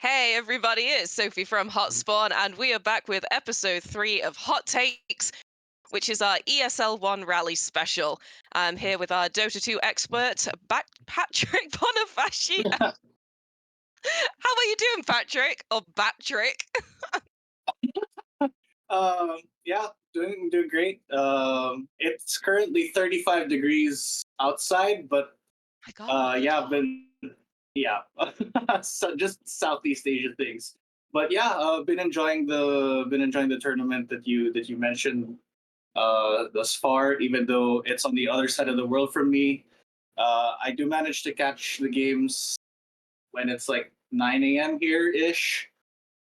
Hey everybody, it's Sophie from Hotspot, and we are back with episode 3 of Hot Takes, which is our ESL One Raleigh Special. I'm here with our Dota 2 expert, Patrick Bonifacio. How are you doing, Patrick? Or Batrick? Yeah, doing great. It's currently 35 degrees outside, but My God. yeah, I've been yeah, so just Southeast Asia things. But yeah, been enjoying the tournament that you mentioned thus far. Even though it's on the other side of the world from me, I do manage to catch the games when it's like 9 a.m. here ish.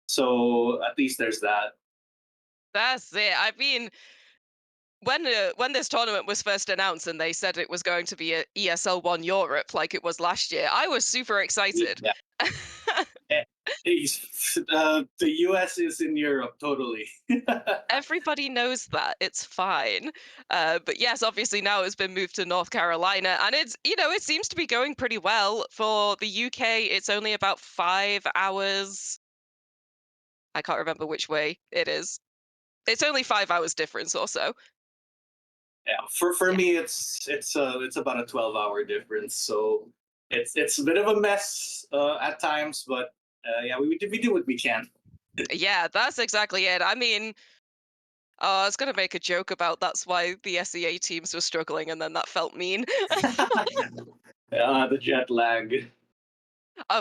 So at least there's that. That's it. I mean, when this tournament was first announced and they said it was going to be a ESL One Europe like it was last year, I was super excited. Yeah. Eh, the US is in Europe, totally. Everybody knows that. It's fine. But yes, obviously now it's been moved to North Carolina, and it seems to be going pretty well. For the UK, it's only about 5 hours. I can't remember which way it is. It's only 5 hours difference or so. Yeah, for Yeah. me, it's about a 12-hour difference, so it's a bit of a mess at times, but yeah, we do what we can. Yeah, that's exactly it. I mean, I was going to make a joke about that's why the SEA teams were struggling, and then that felt mean. The jet lag.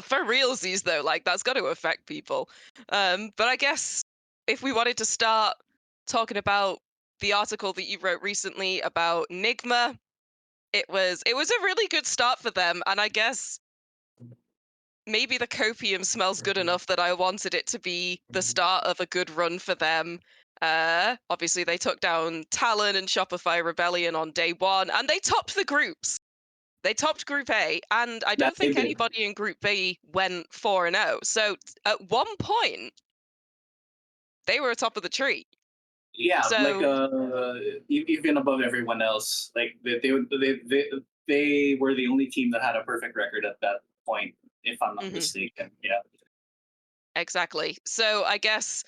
For realsies though, like that's got to affect people. But I guess if we wanted to start talking about the article that you wrote recently about Nigma, it was a really good start for them, and I guess maybe the copium smells good enough that I wanted it to be the start of a good run for them. Obviously they took down Talon and Shopify Rebellion on day one, and they topped the groups. They topped Group A, and I That don't they think did. anybody in Group B went 4-0. So at one point, they were atop of the tree. Yeah, like So even above everyone else. Like they were the only team that had a perfect record at that point, if I'm not mhm, mistaken. Yeah. exactly. So I guess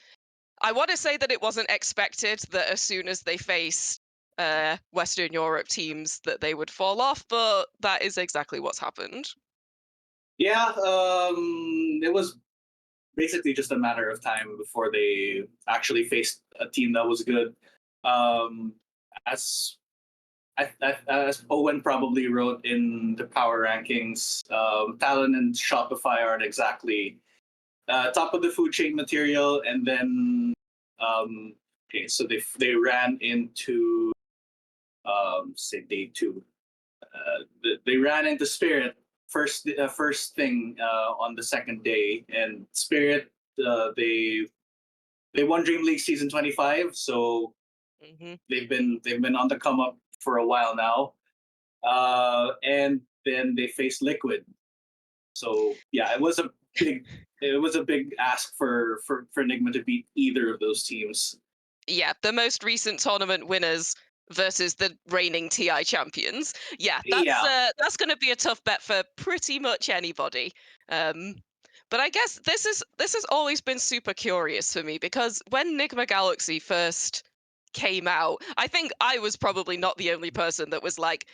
I want to say that it wasn't expected that as soon as they faced Western Europe teams that they would fall off, but that is exactly what's happened. Yeah, it was basically just a matter of time before they actually faced a team that was good. Um, as as Owen probably wrote in the power rankings, Talon and Shopify aren't exactly top of the food chain material, and then okay, so they ran into say day two. They ran into Spirit first thing on the second day, and Spirit they won Dream League season 25, so Hmm. they've been on the come up for a while now. And then they faced Liquid. So yeah, it was a big ask for Nigma to beat either of those teams. Yeah, the most recent tournament winners versus the reigning TI champions. Yeah, that's Yeah, going to be a tough bet for pretty much anybody. Um, but I guess this has always been super curious for me because when Nigma Galaxy first came out, I think I was probably not the only person that was like,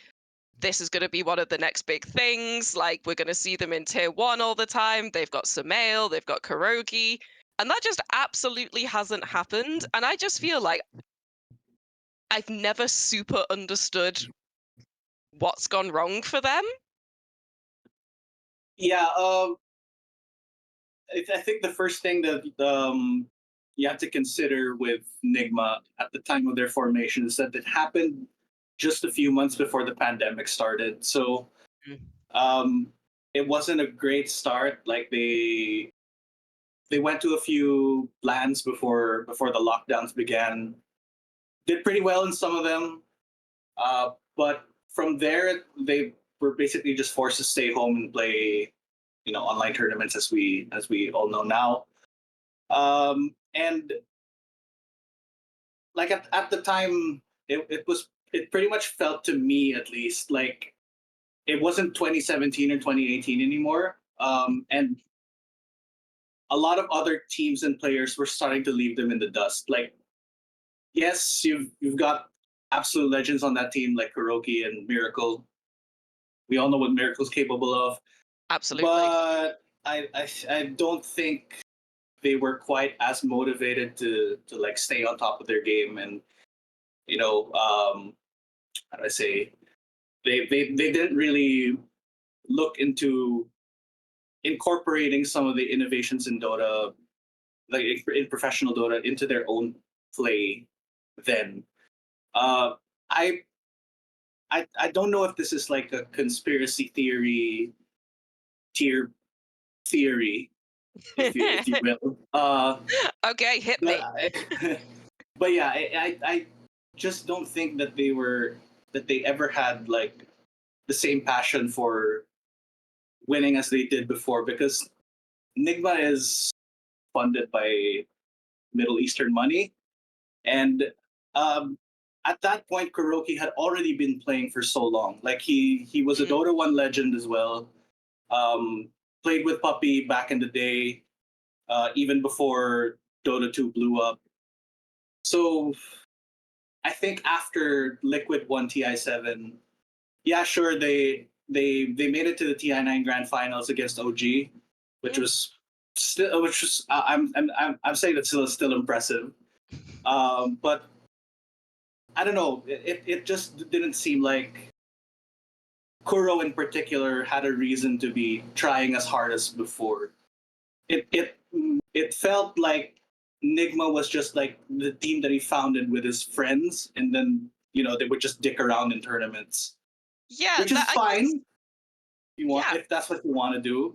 this is going to be one of the next big things. Like, we're going to see them in tier one all the time. They've got Sumail, they've got Kurogi. And that just absolutely hasn't happened. And I just feel like I've never super understood what's gone wrong for them. yeah. I think the first thing that you have to consider with Nigma at the time of their formation is that it happened just a few months before the pandemic started. So Mm. um, it wasn't a great start. Like they went to a few lands before the lockdowns began. Did pretty well in some of them, but from there they were basically just forced to stay home and play, online tournaments as we all know now. And like at the time, it pretty much felt to me at least like it wasn't 2017 or 2018 anymore. And a lot of other teams and players were starting to leave them in the dust. Like, yes, you've got absolute legends on that team like Kuroki and Miracle. We all know what Miracle's capable of, Absolutely. but I don't think they were quite as motivated to like stay on top of their game. And how do I say, they didn't really look into incorporating some of the innovations in Dota, like in professional Dota, into their own play. Then uh, I I don't know if this is like a conspiracy theory tier theory, if you will. Okay, hit But me. but yeah, I just don't think that they ever had like the same passion for winning as they did before, because Nigma is funded by Middle Eastern money, and um, at that point, Kuroki had already been playing for so long. Like he was a Mm, Dota 1 legend as well. Um, Played with Puppy back in the day, even before Dota 2 blew up. So I think after Liquid won TI7, yeah, sure, they made it to the TI9 Grand Finals against OG, which mm. was still, which was I'm saying that's still impressive. But I don't know, it just didn't seem like Kuro in particular had a reason to be trying as hard as before. It felt like Nigma was just like the team that he founded with his friends, and then they would just dick around in tournaments, Yeah, which that is I guess. fine. Yeah, If that's what you want to do,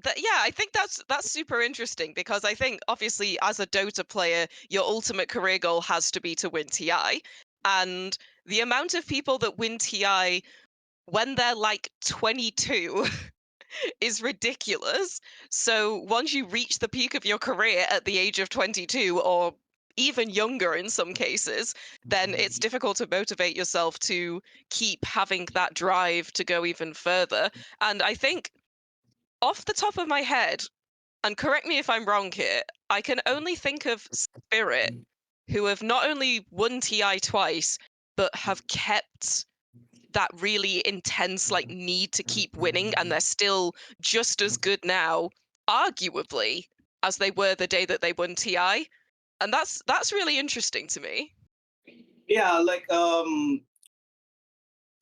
but yeah, I think that's super interesting because I think obviously as a Dota player, your ultimate career goal has to be to win TI, and the amount of people that win TI when they're like 22 is ridiculous. So once you reach the peak of your career at the age of 22 or even younger in some cases, then it's difficult to motivate yourself to keep having that drive to go even further. And I think off the top of my head, and correct me if I'm wrong here, I can only think of Spirit who have not only won TI twice, but have kept that really intense like need to keep winning, and they're still just as good now, arguably, as they were the day that they won TI. And that's really interesting to me. yeah, like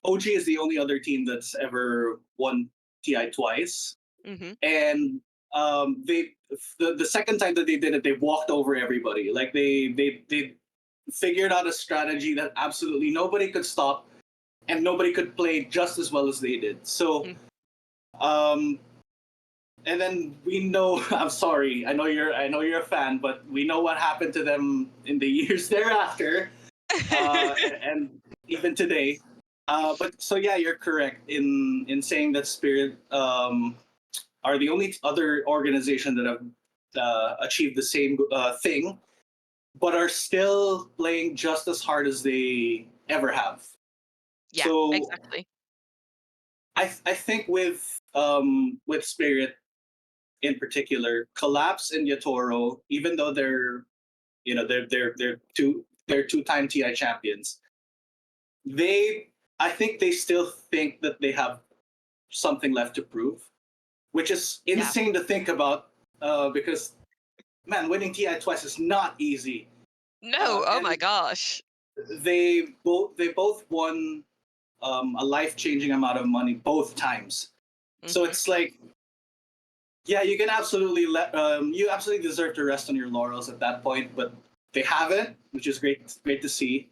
OG is the only other team that's ever won TI twice, Hmm. and they the second time that they did it, they walked over everybody. Like they figured out a strategy that absolutely nobody could stop, and nobody could play just as well as they did. So, um, and then we know. I'm sorry. I know you're a fan, but we know what happened to them in the years thereafter, and even today. But so yeah, you're correct in saying that Spirit are the only other organization that have achieved the same thing, but are still playing just as hard as they ever have. Yeah, So exactly. I think with Spirit in particular, Collapse and Yatoro, even though they're two-time TI champions, they I think they still think that they have something left to prove, which is Yeah. insane to think about, because man, winning TI twice is not easy. No, oh my And gosh. they both won a life changing amount of money both times. So Hmm. it's like, yeah, you absolutely deserve to rest on your laurels at that point, but they haven't, which is great to see.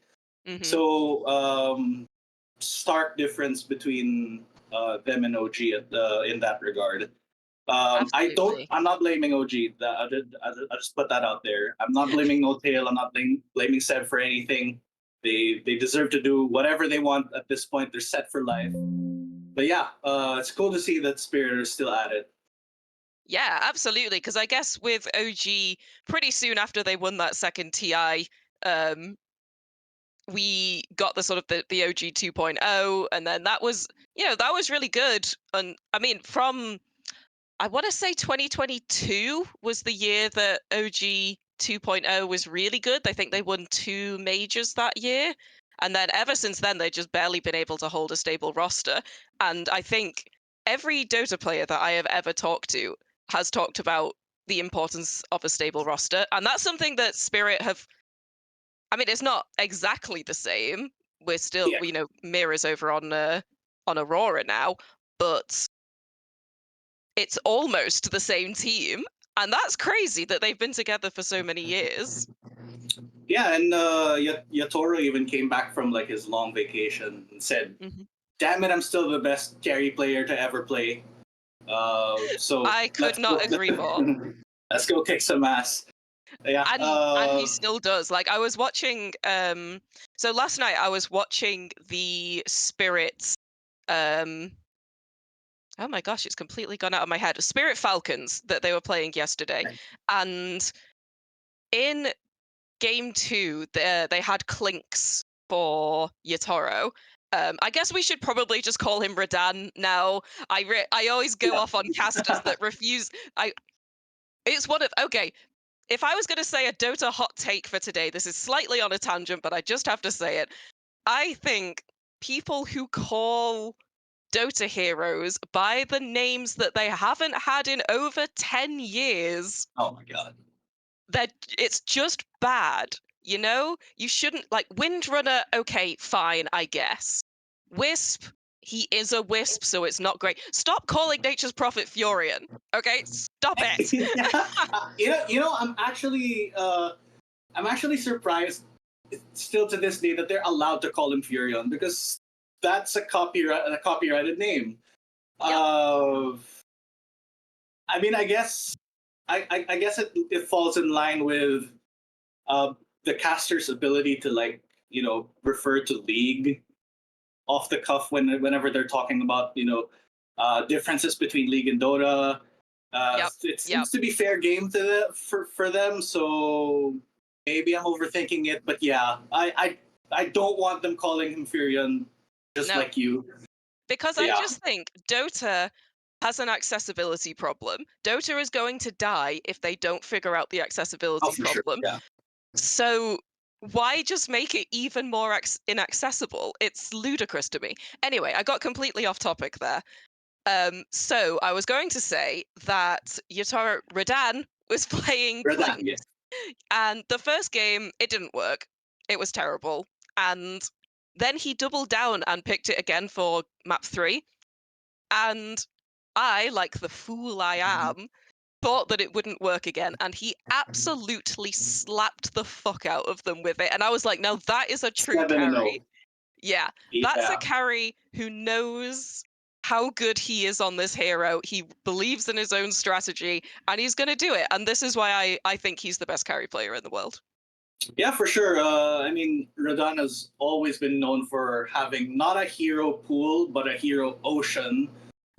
Hmm. So stark difference between them and OG in that regard. Absolutely. I'm not blaming OG. I just put that out there. I'm not blaming No Tail. I'm not blaming Seb for anything. They deserve to do whatever they want at this point. They're set for life. But yeah, it's cool to see that Spirit is still at it. Yeah, absolutely. Because I guess with OG, pretty soon after they won that second TI, um, we got the sort of the OG 2.0, and then that was that was really good. And I mean, from I want to say 2022 was the year that OG 2.0 was really good. I think they won 2 majors that year. And then ever since then, they've just barely been able to hold a stable roster. And I think every Dota player that I have ever talked to has talked about the importance of a stable roster. And that's something that Spirit have, I mean, it's not exactly the same. We're still, Yeah. Mira's over on Aurora now, but it's almost the same team, and that's crazy that they've been together for so many years. Yeah, and Yatoro even came back from like his long vacation and said, Mhm. "Damn it, I'm still the best carry player to ever play." So I could not agree more. let's go kick some ass. Yeah. And he still does. Like I was watching so last night I was watching the Spirits um oh my gosh, it's completely gone out of my head. Spirit Falcons that they were playing yesterday. And in game 2, they had Clinks for Yatoro. I guess we should probably just call him Radan now. I always go Yeah. off on casters that refuse. I It's one of okay. If I was going to say a Dota hot take for today, this is slightly on a tangent, but I just have to say it. I think people who call Dota heroes by the names that they haven't had in over 10 years, Oh my god. that it's just bad. You shouldn't like Windrunner. Okay, fine, I guess. Wisp, he is a wisp, so it's not great. Stop calling Nature's Prophet Furion. Okay, stop it. Yeah. I'm actually surprised still to this day that they're allowed to call him Furion because that's a copyrighted name. Yep. I mean, I guess I guess it falls in line with uh, the caster's ability to like refer to League off the cuff whenever they're talking about differences between League and Dota. Yep. It Yep. seems to be fair game for them, so maybe I'm overthinking it. But yeah, I don't want them calling him Furion, just No, like you. because I Yeah. just think Dota has an accessibility problem. Dota is going to die if they don't figure out the Oh, accessibility for sure. problem. Yeah. So why just make it even more inaccessible? It's ludicrous to me. Anyway, I got completely off topic there. So I was going to say that Yatoro Radan was playing Radan, Clink, yeah. and the first game it didn't work. It was terrible, and then he doubled down and picked it again for map 3, and I, like the fool I am, thought that it wouldn't work again, and he absolutely slapped the fuck out of them with it. And I was like, now that is a true 7-0. carry. Yeah, that's a Yeah. carry who knows how good he is on this hero. He believes in his own strategy, and he's going to do it. And this is why I think he's the best carry player in the world. Yeah, for sure. I mean, Radan has always been known for having not a hero pool, but a hero ocean.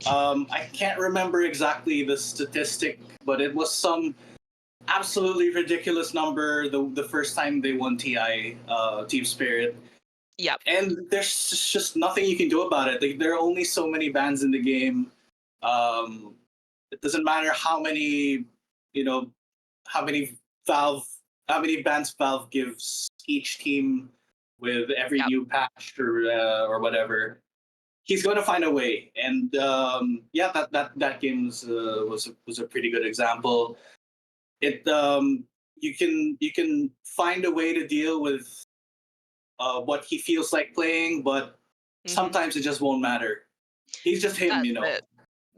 I can't remember exactly the statistic, but it was some absolutely ridiculous number the first time they won TI, Team Spirit. Yep. And there's just nothing you can do about it. There are only so many bans in the game. It doesn't matter how many, you know, how many Valve, how many bans Valve gives each team with every Yep. new patch or whatever. He's going to find a way, and yeah, that game was a pretty good example. It you can find a way to deal with what he feels like playing, but Hmm. sometimes it just won't matter. He's just him, That's it.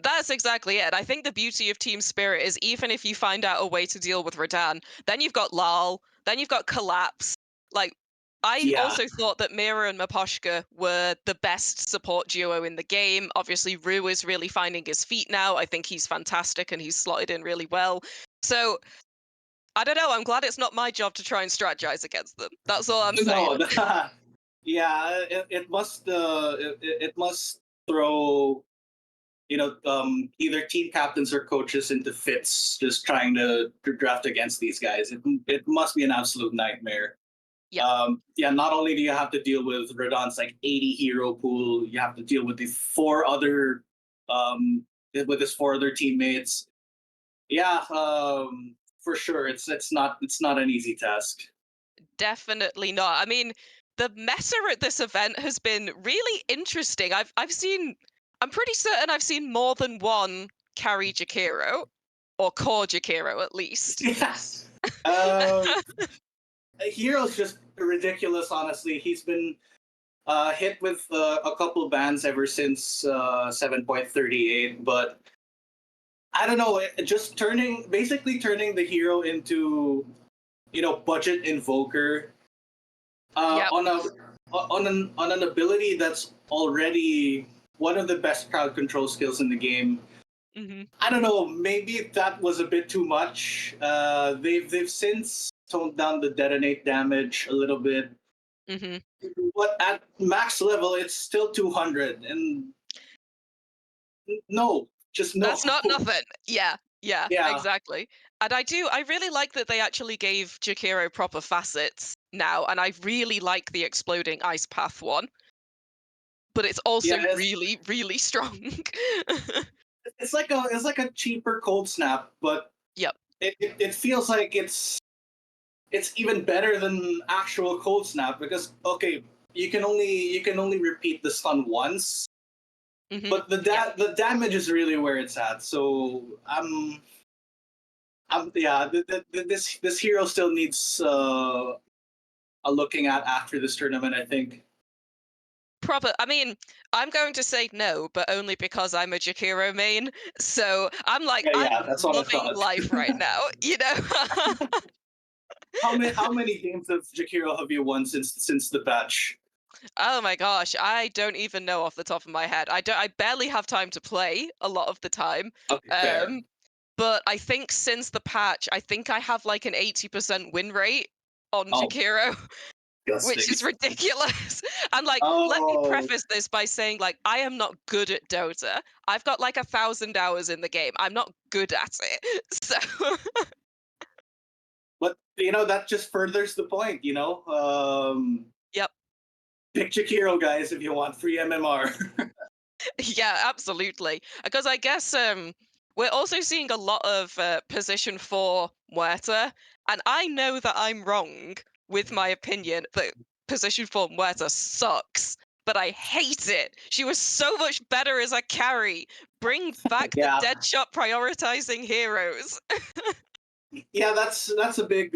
That's exactly it. I think the beauty of Team Spirit is even if you find out a way to deal with Radan, then you've got Lal, then you've got Collapse. Like, I Yeah, also thought that Mira and Maposhka were the best support duo in the game. Obviously, Rue is really finding his feet now. I think he's fantastic and he's slotted in really well. So, I don't know. I'm glad it's not my job to try and strategize against them. That's all I'm saying. no, yeah, it must throw either team captains or coaches into fits just trying to draft against these guys. It must be an absolute nightmare. Yeah. Yeah, not only do you have to deal with Radon's like 80 hero pool, you have to deal with the 4 other with his 4 other teammates. Yeah, for sure, it's not an easy task. Definitely not. I mean, the meta at this event has been really interesting. I've seen I'm pretty certain I've seen more than one carry Jakiro, or core Jakiro at least. Yes. Um, Hero's just ridiculous. Honestly, he's been hit with a couple bans ever since 7.38, but I don't know. Just basically turning the hero into budget invoker Yep. on an ability that's already one of the best crowd control skills in the game. Hmm. I don't know. Maybe that was a bit too much. They've since toned down the detonate damage a little bit, Hmm. but at max level, it's still 200. And no, just no. That's not nothing. Yeah. Yeah. Yeah, Exactly. And I really like that they actually gave Jakiro proper facets now, and I really like the exploding ice path one. But it's also yeah. really, really strong. It's like a cheaper cold snap, but Yep. it feels like it's even better than actual cold snap because okay, you can only repeat the stun once, Hmm. but the Yep. the damage is really where it's at. So yeah, this hero still needs a looking at after this tournament, I think. Proper. I mean, I'm going to say no, but only because I'm a Jakiro main. So I'm like, Yeah, I'm yeah, that's what I loving thought. life right now, you know? How many games of Jakiro have you won since the patch? Oh my gosh, I don't even know off the top of my head. I barely have time to play a lot of the time. Okay, fair. Um, but I think since the patch, I think I have like an 80% win rate on Oh, Jakiro, which disgusting. is ridiculous. And like, let me Oh, preface this by saying, like, I am not good at Dota. I've got like 1,000 hours in the game. I'm not good at it. So, but that just furthers the point. yep. Pick Jakiro, guys, if you want free MMR. Yeah, absolutely. Because I guess we're also seeing a lot of position for Muerta, and I know that I'm wrong with my opinion that position for Muerta sucks, but I hate it. She was so much better as a carry. Bring back the Yeah, dead shot prioritizing heroes. yeah, that's a big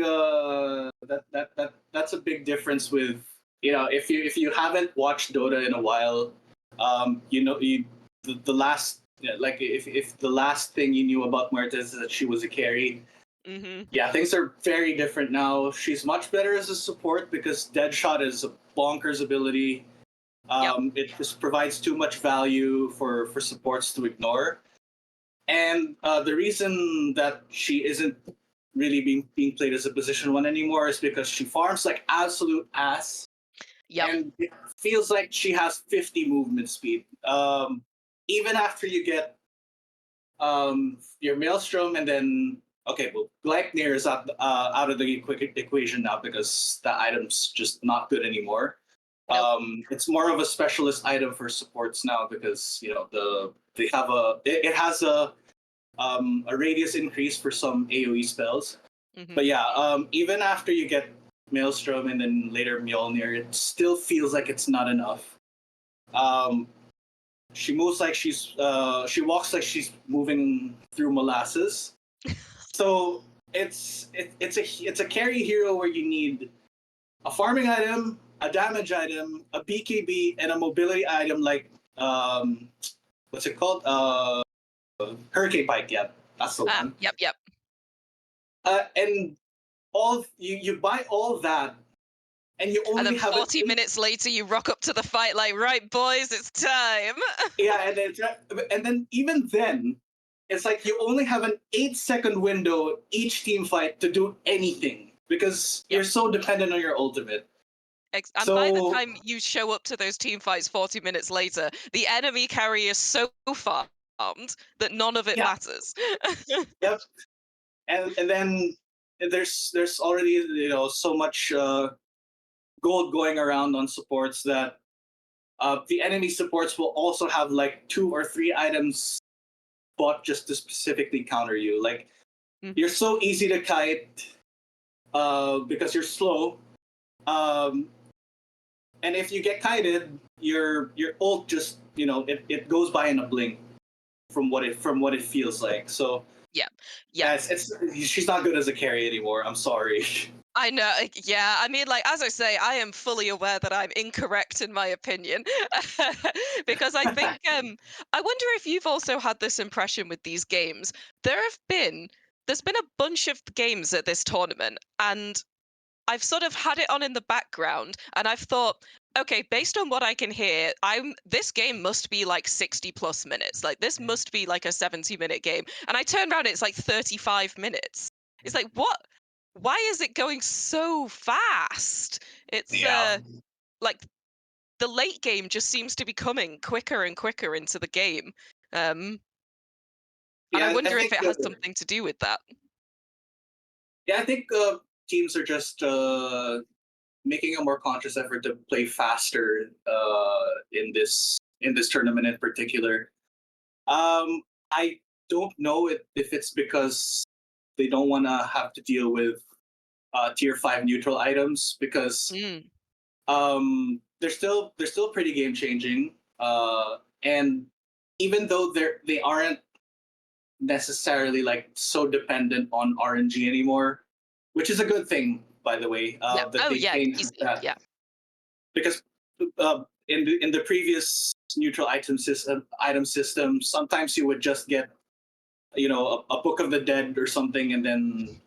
that's a big difference with if you haven't watched Dota in a while, the last yeah, like if the last thing you knew about Muerta is that she was a carry. Hmm. Yeah, things are very different now. She's much better as a support because Deadshot is a bonkers ability. Yep. It just provides too much value for supports to ignore. And the reason that she isn't really being played as a position one anymore is because she farms like absolute ass, Yep. and it feels like she has 50 movement speed. Even after you get your Maelstrom, and then okay, well, Gleipnir is out of the equation now because that item's just not good anymore. Nope. It's more of a specialist item for supports now because they have it has a radius increase for some AoE spells. Hmm. But yeah, even after you get Maelstrom and then later Mjolnir, it still feels like it's not enough. Um, she moves like she walks like she's moving through molasses. So it's a carry hero where you need a farming item, a damage item, a BKB, and a mobility item like what's it called? Hurricane Pike. Yeah, that's the Ah, one. yep, yep. And you buy all that, and you And only then have 40 an minutes later, you rock up to the fight like, right, boys, it's time. yeah, and then even then, it's like you only have an 8-second window each team fight to do anything because Yep. you're so dependent on your ultimate. And by the So time you show up to those team fights 40 minutes later, the enemy carry is so farmed that none of it yeah, matters. yep. And then there's already so much gold going around on supports that the enemy supports will also have like 2 or 3 items bought just to specifically counter you. Like, Mhm. you're so easy to kite because you're slow. Um, and if you get kited, your ult just it goes by in a blink from what it feels like. So Yeah, yeah, yeah. it's she's not good as a carry anymore. I'm sorry. I know. Yeah, I mean, like as I say, I am fully aware that I'm incorrect in my opinion, because I think I wonder if you've also had this impression with these games. There's been a bunch of games at this tournament, and I've sort of had it on in the background, and I've thought, okay, based on what I can hear, this game must be like 60 plus minutes. Like this must be like a 70-minute game. And I turn around, it's like 35 minutes. It's like, what? Why is it going so fast? It's Yeah. like the late game just seems to be coming quicker and quicker into the game. And I Yeah, I wonder if think it has something to do with that. I think teams are just making a more conscious effort to play faster in this tournament in particular. I don't know if it's because they don't want to have to deal with tier 5 neutral items, because Mm, they're still pretty game changing, and even though they aren't necessarily like so dependent on RNG anymore, which is a good thing, by the way, yeah. that Oh they yeah, changed easy. that, Yeah. because in the previous neutral item system, sometimes you would just get a Book of the Dead or something, and then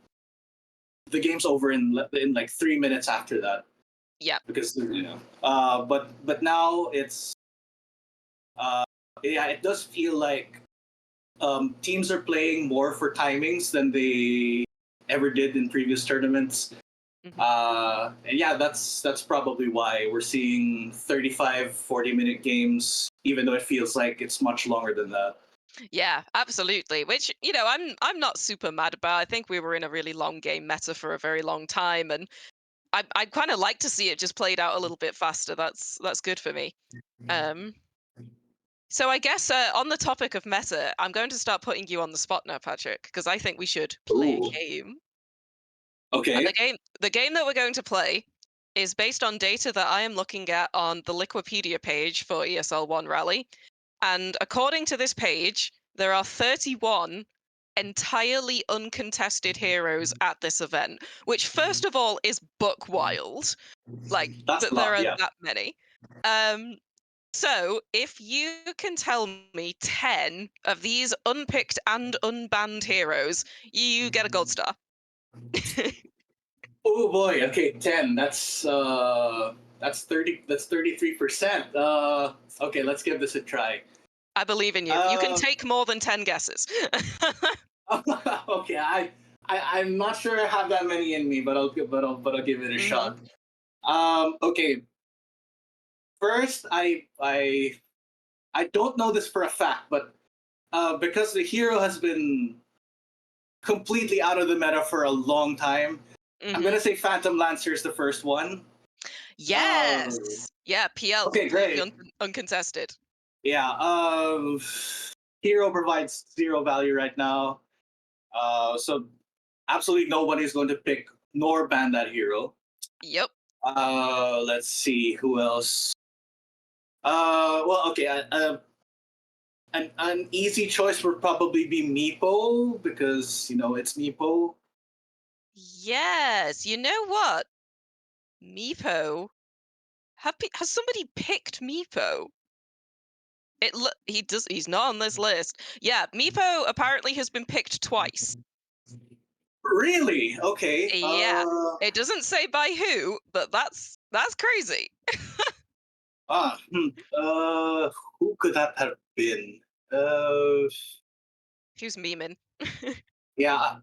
the game's over in like 3 minutes after that, Yeah. because but now it's uh yeah, it does feel like teams are playing more for timings than they ever did in previous tournaments. Mhm. And yeah, that's probably why we're seeing 35-40 minute games, even though it feels like it's much longer than that. Yeah, absolutely. Which, I'm not super mad about. I think we were in a really long game meta for a very long time, and I kind of like to see it just played out a little bit faster. That's good for me. Um, so I guess on the topic of meta, I'm going to start putting you on the spot now, Patrick, because I think we should play Ooh. a game. And the Okay. game that we're going to play is based on data that I am looking at on the Liquipedia page for ESL One Raleigh. And according to this page, there are 31 entirely uncontested heroes at this event, which first of all is buck wild. Like That's a that there lot, are yeah. that many. Um so if you can tell me 10 of these unpicked and unbanned heroes, you get a gold star. Oh boy. Okay, 10. That's 30. That's 33%. Okay, let's give this a try. I believe in you. You can Uh, take more than 10 guesses. okay. I'm not sure I have that many in me, but I'll give it a Hmm. shot. Okay. First, I don't know this for a fact, but because the hero has been completely out of the meta for a long time, I'm Hmm. gonna say Phantom Lancer is the first one. Uh, Yes. Yeah, PL okay, completely great. uncontested. Yeah. Hero provides zero value right now. So absolutely nobody's going to pick nor ban that hero. Yep. Let's see who else. Well, okay. An easy choice would probably be Meepo, because it's Meepo. Yes. You know what? Meepo. Has somebody picked Meepo? He's not on this list. Yeah, Meepo apparently has been picked twice. Really? Okay. Yeah. It doesn't say by who, but that's crazy. Ah. Who could that have been? Uh. Who's memeing? Yeah.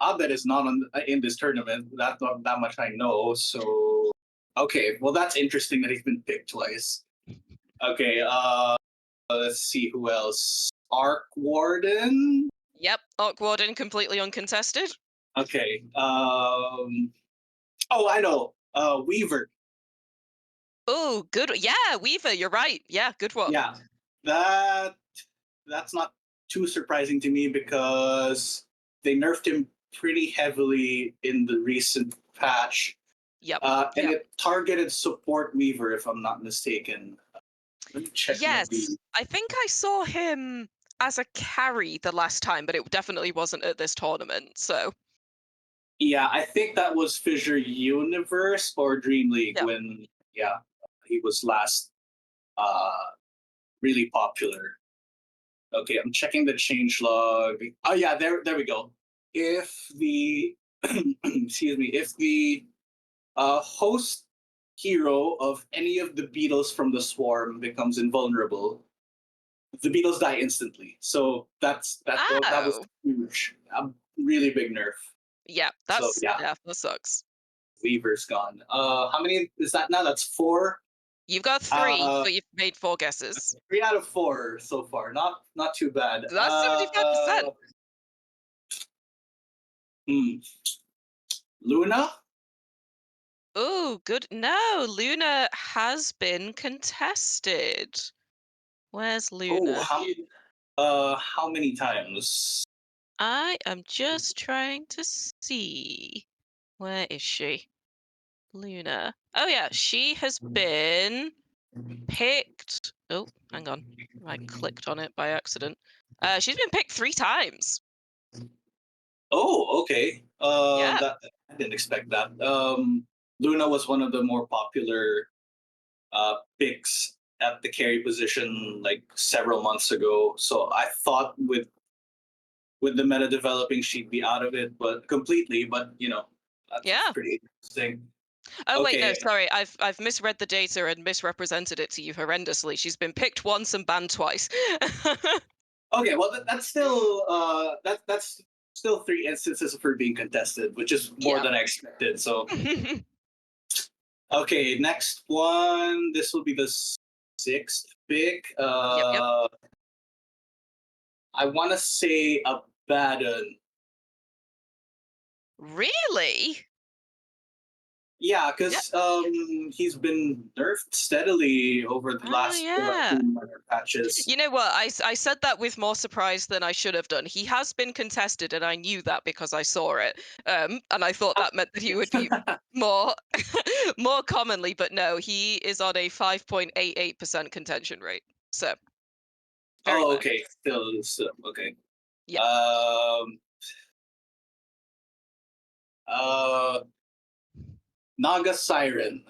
Abed is not in this tournament. That's not that much I know. So okay. Well, that's interesting that he's been picked twice. Okay. Let's see who else. Arc Warden. Yep, Warden completely uncontested. Okay. Oh, I know. Weaver. Oh, good. Yeah, Weaver, you're right. Yeah, good one. Yeah. That that's not too surprising to me because they nerfed him pretty heavily in the recent patch. Yep. And it targeted support Weaver, if I'm not mistaken. Let me check Yes, the. I think I saw him as a carry the last time, but it definitely wasn't at this tournament. So Yeah, I think that was Fissure Universe or Dream League yep. when he was last really popular. Okay, I'm checking the changelog. Oh yeah, there we go. If the excuse me, if the host hero of any of the beetles from the swarm becomes invulnerable, the beetles die instantly. So that was Oh, huge, a really big nerf. yeah, So that's yeah, yeah, that sucks. Weaver's gone. How many is that now? That's four. You've got 3, Uh, but you've made 4 guesses. 3 out of 4 so far. Not too bad. So that's 75%. Hmm. Luna. Oh, good. No, Luna has been contested. Where's Oh, Luna? how many times? I am just trying to see. Where is she? Luna. Oh yeah, she has been picked. Oh, hang on. I clicked on it by accident. She's been picked 3 times. Oh, okay. Yeah. That I didn't expect that. Luna was one of the more popular picks at the carry position like several months ago. So I thought with the meta developing, she'd be out of it, but completely. But that's Yeah. pretty interesting. Oh wait, no, Okay, sorry. I've misread the data and misrepresented it to you horrendously. She's been picked once and banned twice. okay. Well, that's still that's still 3 instances of her being contested, which is more Yeah. than I expected. So okay, next one. This will be the sixth pick. Yep. I want to say Abaddon. Really? Yeah, Yep. because he's been nerfed steadily over the Oh last yeah. two minor patches. You know what? I said that with more surprise than I should have done. He has been contested, and I knew that because I saw it. And I thought that meant that he would be more more commonly, but no, he is on a 5.88% contention rate. So very Oh, low. okay. Still okay. Yeah. Um. Uh. Naga Siren.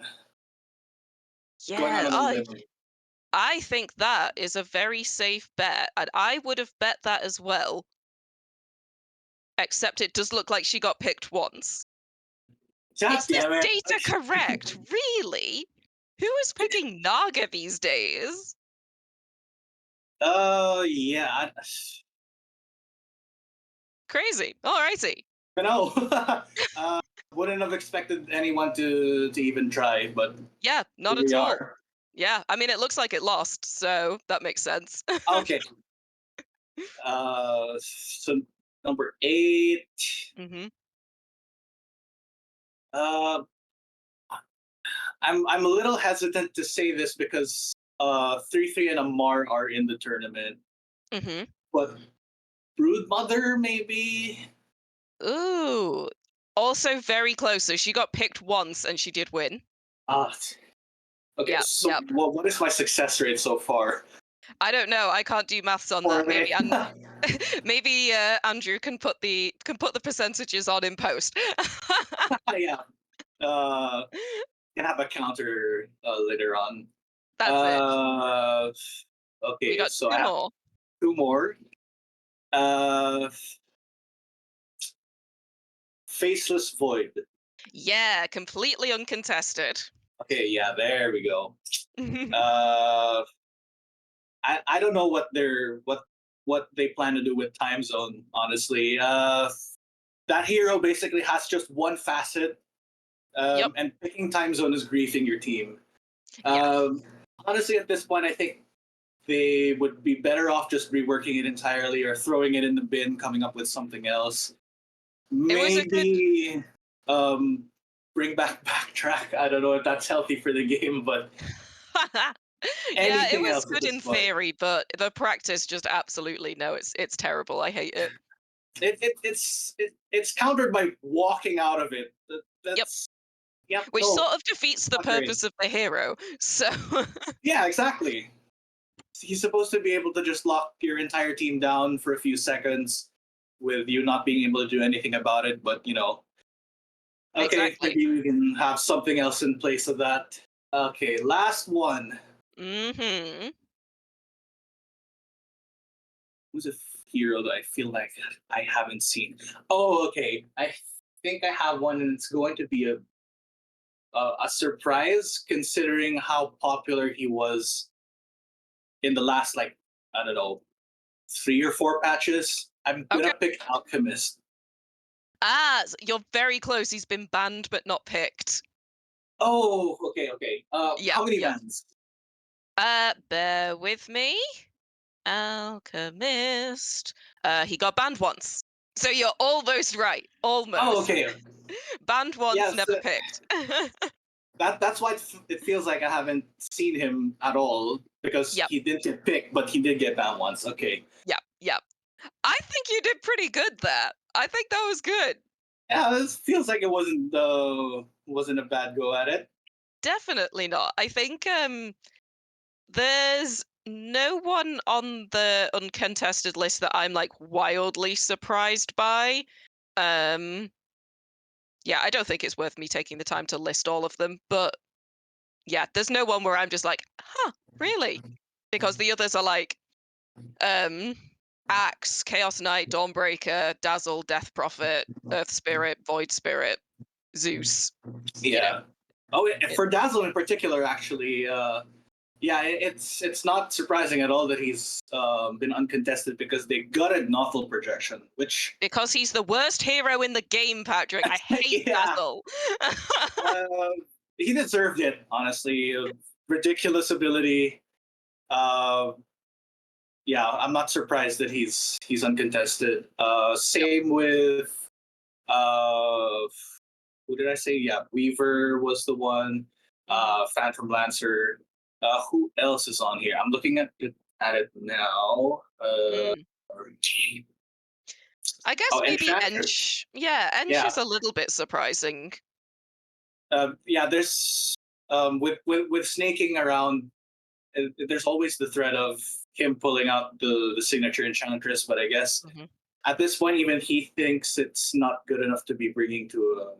Going out Yeah. on a limb. I think that is a very safe bet, and I would have bet that as well. Except it does look like she got picked once. God Is this damn it. data correct? Really? Who is picking Naga these days? Yeah. Crazy. Alrighty. I know. Wouldn't have expected anyone to even try, but Yeah, here not we at all. are. Yeah, I mean, it looks like it lost, so that makes sense. Okay. So number 8. hmm Uh, I'm a little hesitant to say this because 3 and Amar are in the tournament, hmm but Broodmother maybe. Ooh. Also very close. So she got picked once and she did win. Ah, okay. Yep, So yep. what is my success rate so far? I don't know. I can't do maths on that. For me. Maybe Andrew can put the percentages on in post. Yeah. Uh, can have a counter later on. That's it. Uh, We okay, got so I 2 have more. 2 more. Uh, Faceless Void. Yeah, completely uncontested. Okay, yeah, there we go. Uh, I don't know what they plan to do with time zone. Honestly, that hero basically has just one facet, Yep. and picking time zone is griefing your team. Yeah. Um, honestly, at this point, I think they would be better off just reworking it entirely or throwing it in the bin, coming up with something else. It was a good Maybe um, bring back backtrack. I don't know if that's healthy for the game, but Yeah, it anything was else at good this in point. theory, but the practice just absolutely no. It's terrible. I hate it. It's countered by walking out of it. Yep. That's yep. Which No, sort of defeats the not great. purpose of the hero. So Yeah, exactly. He's supposed to be able to just lock your entire team down for a few seconds with you not being able to do anything about it. But okay, exactly. maybe we can have something else in place of that. Okay, last one. Mm-hmm. Who's a hero that I feel like I haven't seen? Oh, okay. I think I have one, and it's going to be a surprise considering how popular he was in the last, like, I don't know, 3 or 4 patches. I'm Okay. gonna pick Alchemist. You're very close. He's been banned but not picked. Oh, okay, okay. Yep, How many yep. bans? Bear with me. Alchemist. He got banned once. So you're almost right. Oh, Almost. okay. Banned once, Yes, never picked. that's why it feels like I haven't seen him at all because Yep, he didn't get picked, but he did get banned once. Okay. yep, yep. I think you did pretty good there. I think that was good. Yeah, this feels like it wasn't a bad go at it. Definitely not. I think there's no one on the uncontested list that I'm like wildly surprised by. Um yeah, I don't think it's worth me taking the time to list all of them, but yeah, there's no one where I'm just like, "Huh, really?" Because the others are like um Axe, Chaos Knight, Dawnbreaker, Dazzle, Death Prophet, Earth Spirit, Void Spirit, Zeus. You know, Yeah. Oh, it, for Dazzle in particular, actually, yeah, it's not surprising at all that he's been uncontested because they gutted Nothel projection, which because he's the worst hero in the game, Patrick. I hate yeah, Dazzle. uh, he deserved it. Honestly, ridiculous ability. Uh, yeah, I'm not surprised that he's uncontested. Yep. Same with uh, who did I say? Yeah, Weaver was the one. Mhm. Phantom Lancer. Who else is on here? I'm looking at it now. Mm. I guess Oh, maybe Enchanter. Ench. Yeah, Ench Yeah, is a little bit surprising. yeah. There's with snaking around. There's always the threat of him pulling out the signature Enchantress, but I guess Mhm. at this point, even he thinks it's not good enough to be bringing to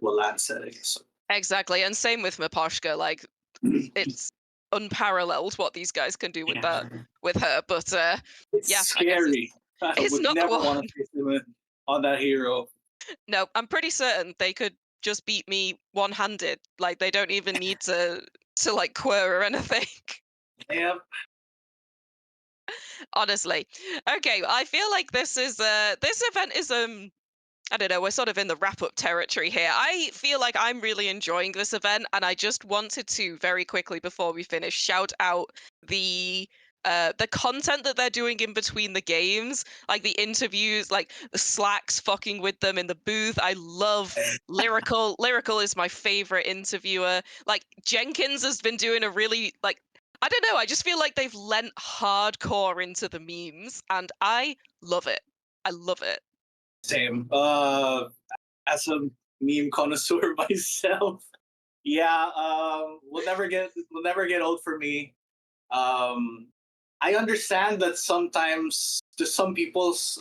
a land setting. So Exactly, and same with Miposhka. Like it's unparalleled what these guys can do with that yeah, with her. But it's yeah, I guess scary. I it's would not the never one. want to face him on that hero. No, I'm pretty certain they could just beat me one-handed. Like they don't even need to like quirr or anything. Yeah, Honestly. Okay, I feel like this event is I don't know, we're sort of in the wrap up territory here. I feel like I'm really enjoying this event, and I just wanted to very quickly before we finish shout out the content that they're doing in between the games, like the interviews, like the Slacks fucking with them in the booth. I love Lyrical. Lyrical is my favorite interviewer. Like Jenkins has been doing a really like I don't know, I just feel like they've lent hardcore into the memes and I love it. I love it. same. As a meme connoisseur myself, yeah, will never get old for me. Um, I understand that sometimes to some people's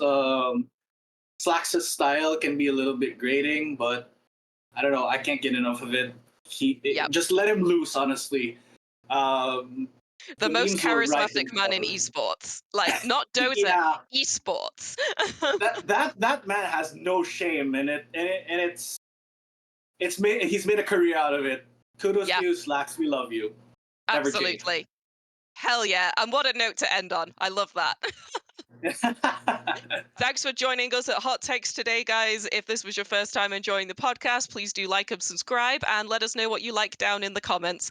Slack's style can be a little bit grating, but I don't know. I can't get enough of it. Yep. Just let him loose. Honestly, um, The the most memes were charismatic rising man in forever. esports. Like not Dota, Yeah, esports. that man has no shame in it, and it's made he's made a career out of it. Kudos to Yep, you, Slacks. We love you. Never change. absolutely. Hell yeah. And what a note to end on. I love that. Thanks for joining us at Hot Takes today, guys. If this was your first time enjoying the podcast, please do like and subscribe and let us know what you like down in the comments.